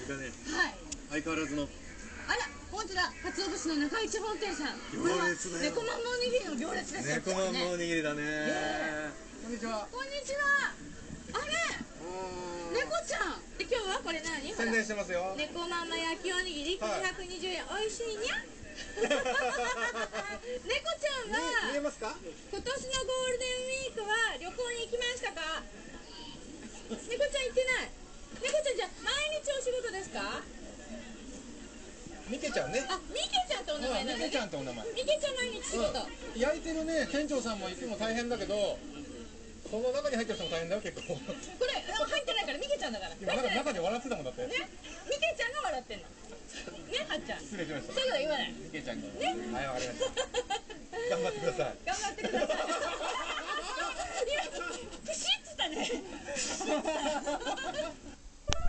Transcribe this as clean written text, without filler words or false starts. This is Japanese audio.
かね。はい。相変わらずの。あら、本当だ。鰹節の中市本店さん。行列だよ。猫まんまおにぎりの行列ですよ。猫まんまおにぎりだね。こんにちは。こんにちは。あれ。猫ちゃん。で、今日はこれ何？宣伝してますよ。猫まんま焼きおにぎり920円。美味しいにゃ。猫ちゃんは見えますか？今年のゴールデンウィークは旅行に行きましたか？猫ちゃん行ってない。猫ちゃんじゃあ毎日お仕事ですか？ミケちゃんね。あ、ミケちゃんとお名前なんだね。ミケちゃんとお名前。ミケちゃん毎日仕事。焼いてるね店長さんもいつも大変だけど、この中に入ってる人も大変だよ結構。これ入ってないからミケちゃんだから。今中で笑ってたもんだって。ね、ミケちゃんが笑ってんの。ね、はっちゃん。失礼しました。そういうこと言わない。ミケちゃんに。ね。はい、わかりました。頑張ってください。